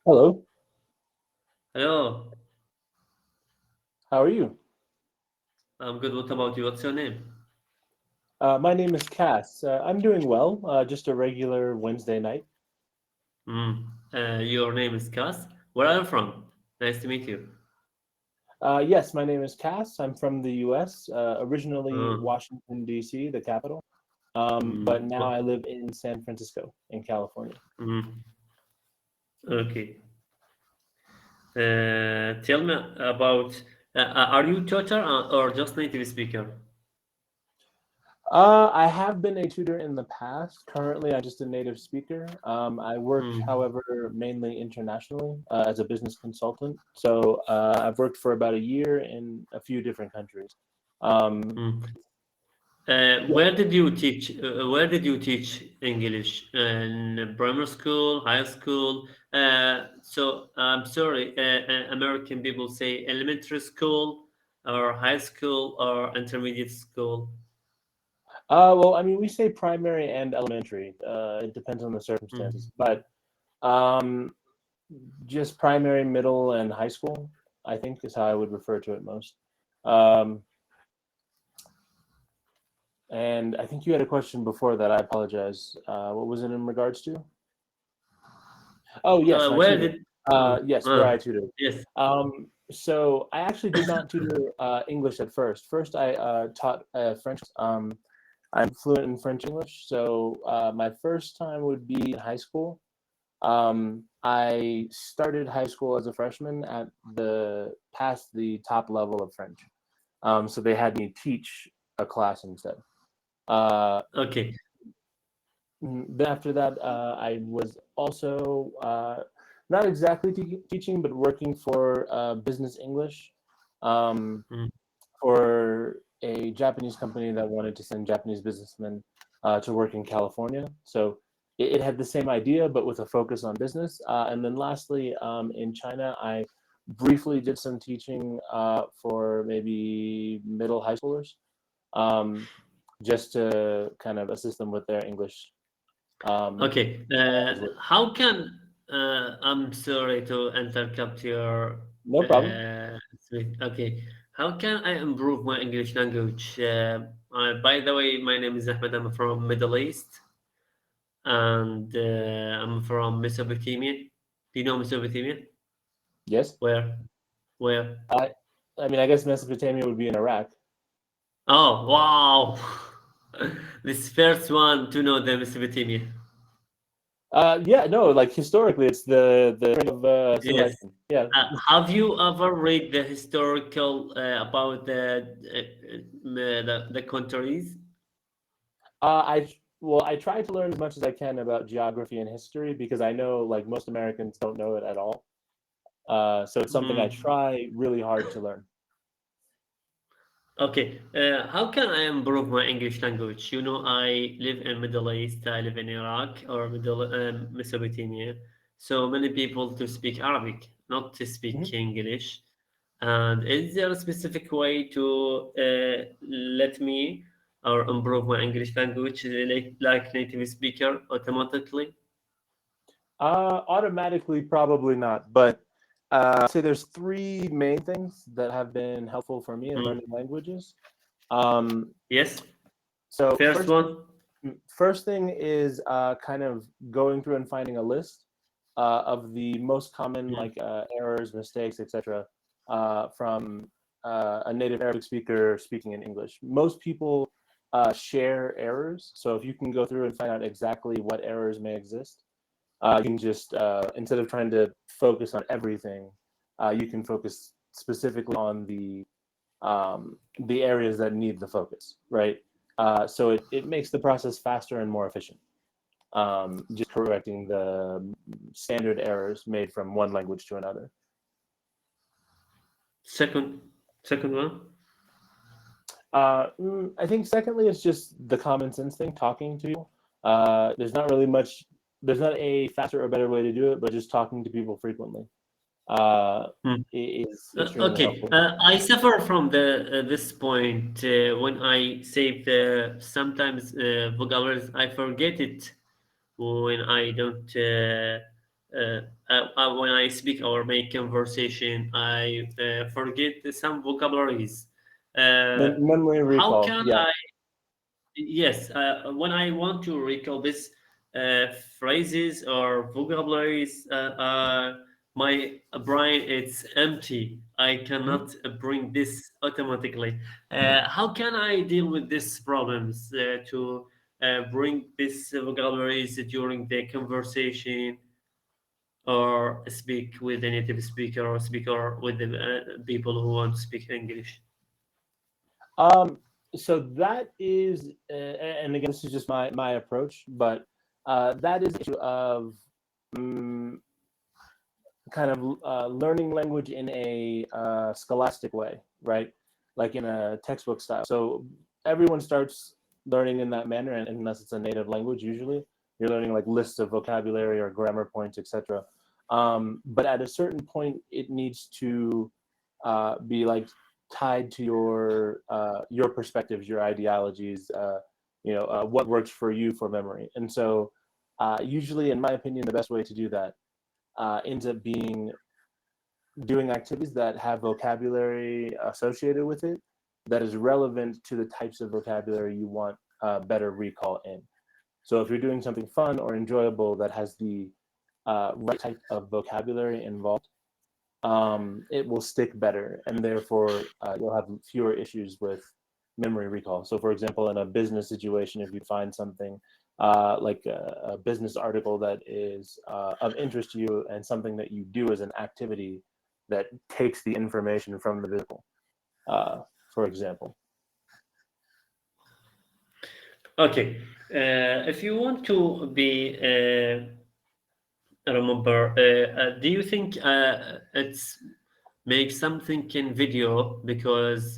Hello, Hello, how are you? I'm good. What about you? What's your name? My name is Cass. I'm doing well, just a regular Wednesday night. Your name is Kas. Where are you from? Nice to meet you. Yes, my name is Cass. I'm from the US, originally Uh, Washington, D.C., the capital, but mm, now I wha- live in San Francisco in California. mm, okay. Tell me about. Are you tutor or just native speaker? I have been a tutor in the past. Currently, I'm just a native speaker. I work, Mm, however, mainly internationally as a business consultant. So I've worked for about a year in a few different countries. Um, mm. yeah. Where did you teach? Where did you teach English? In primary school, high school? So I'm sorry. American people say elementary school, or high school, or intermediate school. Well, I mean, we say primary and elementary. It depends on the circumstances, Mm. but um, just primary, middle, and high school, I think, is how I would refer to it most. Um, and I think you had a question before that. I apologize. What was it in regards to? Oh, yes, my Where tutor. did? Uh, Yes, where uh, I tutored. yes. So I actually did not tutor English at first. First, I taught French. I'm fluent in French English, so my first time would be in high school. I started high school as a freshman at the past the top level of French. So they had me teach a class instead. Uh, Okay. then after that, I was also not exactly teaching, but working for Business English Mm. for a Japanese company that wanted to send Japanese businessmen to work in California. So it had the same idea, but with a focus on business. And then lastly, in China, I briefly did some teaching for maybe middle high schoolers, um, just to kind of assist them with their English. Um, Okay. How can? I'm sorry to interrupt your. no problem. Speech. Okay. How can I improve my English language? By the way, my name is Ahmed. I'm from Middle East, and I'm from Mesopotamia. Do you know Mesopotamia? Yes. Where? Where? I, I mean, I guess Mesopotamia would be in Iraq. Oh, wow! This first one to know the Mesopotamia. Yeah, no, like historically, it's the of Yes. civilization. Yeah. Have you ever read the historical about the countries? I try to learn as much as I can about geography and history because I know like most Americans don't know it at all. So it's something I Mm. try really hard to learn. Okay. How can I improve my English language? You know, I live in Middle East. I live in Iraq or Middle Mesopotamia. So many people to speak Arabic, not to speak Mhm. English. And is there a specific way to let me or improve my English language like native speaker automatically? Automatically, probably not, but I'd say there's three main things that have been helpful for me in Mm. learning languages. Um, Yes. so First one. first thing is kind of going through and finding a list of the most common Mm. like errors, mistakes, etc. From a native Arabic speaker speaking in English. Most people share errors, so if you can go through and find out exactly what errors may exist, you can just instead of trying to focus on everything, you can focus specifically on the areas that need the focus, right? So it makes the process faster and more efficient. Just correcting the standard errors made from one language to another. Second. Second one. I think secondly, it's just the common sense thing, talking to people. There's not really much. There's not a faster or better way to do it, but just talking to people frequently uh, Mm. is extremely Okay. helpful. I suffer from the this point when I say the sometimes vocabularies I forget it when I don't when I speak or make conversation, I forget some vocabularies. Memory How recall. can Yeah. I? Yes, when I want to recall this uh, phrases or vocabularies, my brain it's empty. I Mhm. cannot bring this automatically. How can I deal with these problems to bring these vocabularies during the conversation or speak with a native speaker or speaker with the people who want to speak English? Um, so that is, and again, this is just my approach, but that is the issue of um, kind of learning language in a scholastic way, right? Like in a textbook style. So everyone starts learning in that manner, and unless it's a native language, usually you're learning like lists of vocabulary or grammar points, etc. But at a certain point, it needs to be like tied to your perspectives, your ideologies, what works for you for memory. And so, usually, in my opinion, the best way to do that ends up being doing activities that have vocabulary associated with it that is relevant to the types of vocabulary you want better recall in. So if you're doing something fun or enjoyable that has the right type of vocabulary involved, it will stick better, and therefore you'll have fewer issues with memory recall. So, for example, in a business situation, if you find something like a business article that is of interest to you and something that you do as an activity that takes the information from the vehicle, uh, for example. Okay, if you want to be remember, do you think it's make something in video because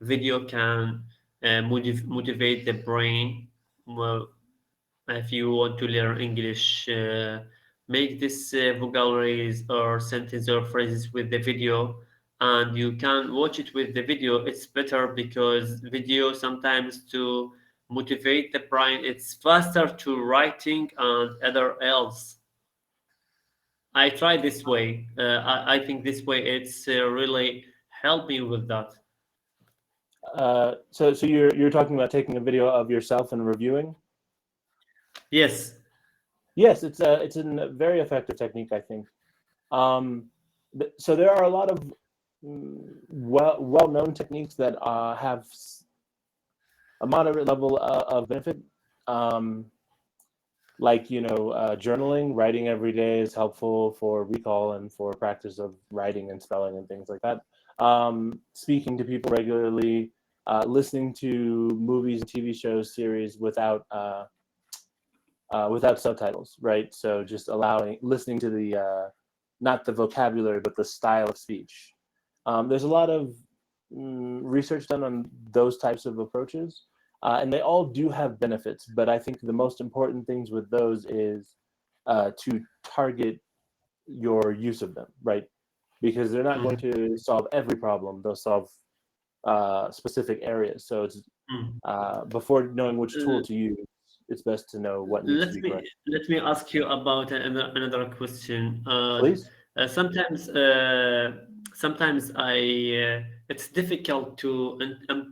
video can motivate the brain? Well, if you want to learn English, make this vocabularies or sentence or phrases with the video, and you can watch it with the video. It's better because video sometimes to motivate the brain. It's faster to writing and other else. I try this way. I think this way it's really helped me with that. So you're talking about taking a video of yourself and reviewing. Yes. Yes, it's a very effective technique, I think. Um, so there are a lot of well known techniques that have a moderate level of benefit. Um, like journaling, writing every day is helpful for recall and for practice of writing and spelling and things like that. Speaking to people regularly, listening to movies and TV shows, series without subtitles, right? So just listening to the not the vocabulary, but the style of speech. There's a lot of research done on those types of approaches, and they all do have benefits. But I think the most important things with those is to target your use of them, right? Because they're not going Mhm. to solve every problem; they'll solve specific areas. So it's Mm. before knowing which tool Uh, to use, it's best to know what needs to be correct. let me ask you about another question. Please. Sometimes sometimes I it's difficult to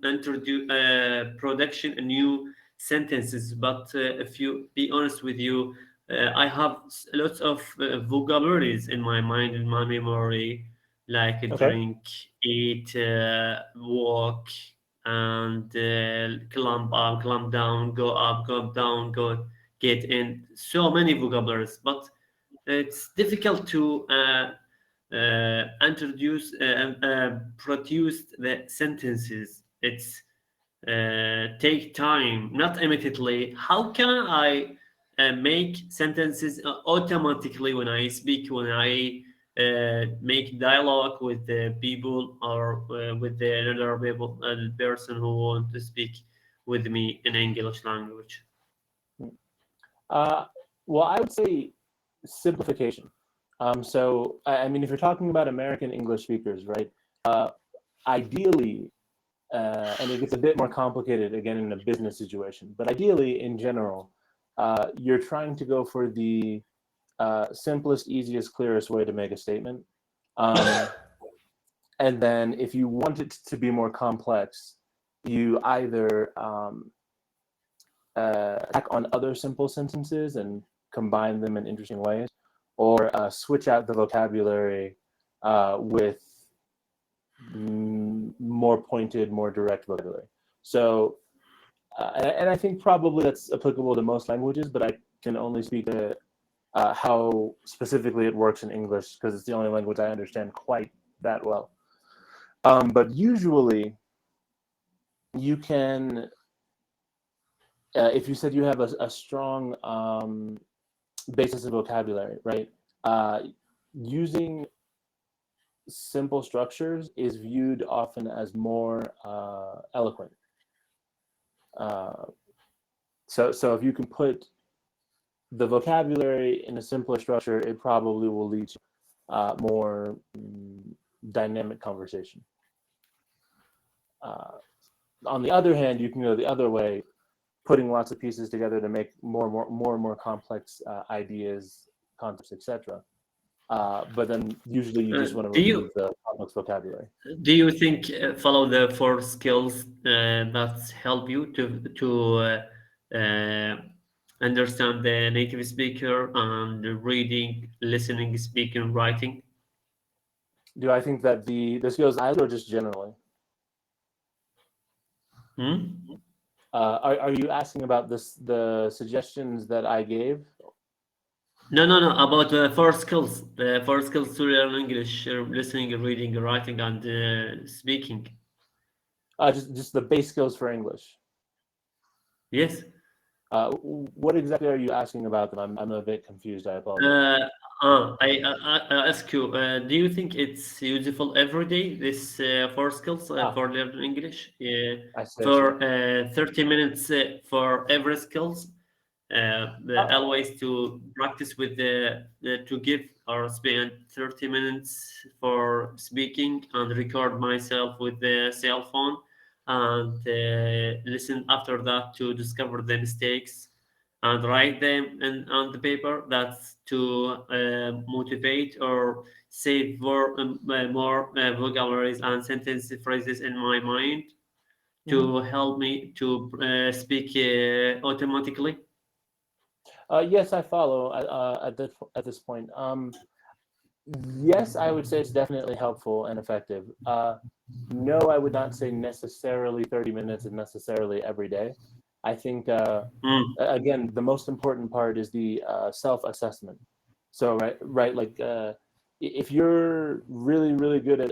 introduce production new sentences. But if you be honest with you, I have lots of vocabularies in my mind, in my memory, like Okay. drink, eat, walk, and climb up, climb down, go up, go down, go get in. So many vocabularies, but it's difficult to introduce, produce the sentences. It's take time, not immediately. How can I make sentences automatically when I speak, when I make dialogue with the people or with the another people, person who want to speak with me in English language? Uh, well, I would say simplification. So, I mean, if you're talking about American English speakers, right? Uh, Ideally, and it gets a bit more complicated again in a business situation, but ideally, in general, you're trying to go for the simplest, easiest, clearest way to make a statement. Um, and then if you want it to be more complex, you either tack on other simple sentences and combine them in interesting ways, or switch out the vocabulary with more pointed, more direct vocabulary. So, and I think probably that's applicable to most languages, but I can only speak to how specifically it works in English because it's the only language I understand quite that well. But usually, you can, if you said you have a strong basis of vocabulary, right? Using simple structures is viewed often as more eloquent. So if you can put the vocabulary in a simpler structure, it probably will lead to more dynamic conversation. On the other hand, you can go the other way, putting lots of pieces together to make more and more complex ideas, concepts, etc. But then usually you just want to Do you remove the complex vocabulary. do you think follow the four skills that help you to understand the native speaker and the reading, listening, speaking, writing? Do I think that the skills I or just generally? Hmm? Are you asking about the suggestions that I gave? No. About the four skills to learn English: listening, reading, writing, and speaking. Just the base skills for English. Yes. What exactly are you asking about them? I'm a bit confused. I apologize. Uh, I ask you, do you think it's useful every day, this four skills Ah, for learning English? I see. For 30 minutes for every skills, always to practice with to give or spend 30 minutes for speaking and record myself with the cell phone and listen after that to discover the mistakes and write them on the paper. That's to motivate or save more vocabularies and sentence phrases in my mind Mhm. to help me to speak automatically. Yes, I follow at this point. Yes, I would say it's definitely helpful and effective. No, I would not say necessarily 30 minutes and necessarily every day. I think, Mm. again, the most important part is the self-assessment. So, right, like if you're really good at,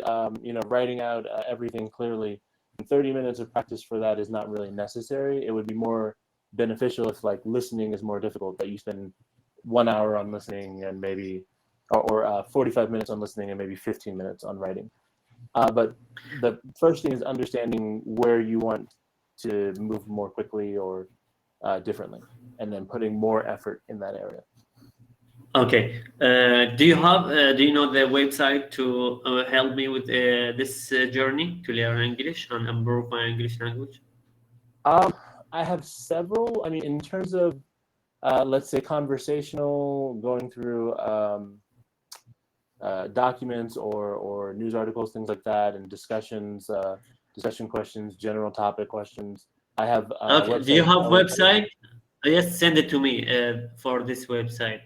writing out everything clearly, 30 minutes of practice for that is not really necessary. It would be more beneficial if like listening is more difficult, that you spend 1 hour on listening and maybe, or 45 minutes on listening and maybe 15 minutes on writing. But the first thing is understanding where you want to move more quickly or differently, and then putting more effort in that area. Okay. Do you know the website to help me with this journey to learn English and improve my English language? Um, I have several. I mean, in terms of let's say conversational, going through documents or news articles, things like that, and discussions, discussion questions, general topic questions. I have Okay. Do you websites have going through. website? Yes, send it to me for this website.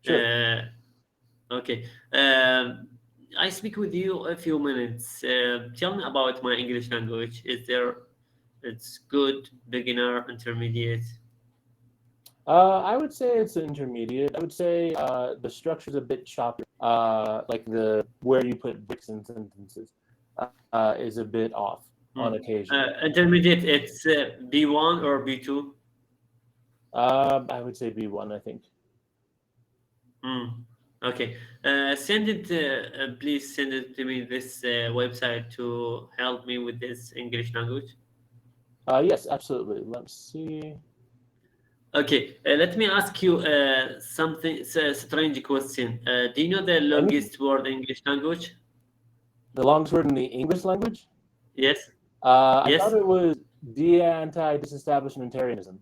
Sure. Uh, okay. Um, I speak with you a few minutes. Tell me about my English language. Is there? It's good, beginner, intermediate. I would say it's intermediate. I would say the structure's a bit choppy. Like the where you put breaks in sentences is a bit off on Hmm. occasion. Intermediate. It's B1 or B2. I would say B1, I think. Mm. Okay. Send it. Please send it to me. This website to help me with this English language. Yes, absolutely. Let's see. Okay. Let me ask you something. It's a strange question. Do you know the Anything? longest word in English language? The longest word in the English language? Yes. I thought Yes. it was de-anti-disestablishmentarianism.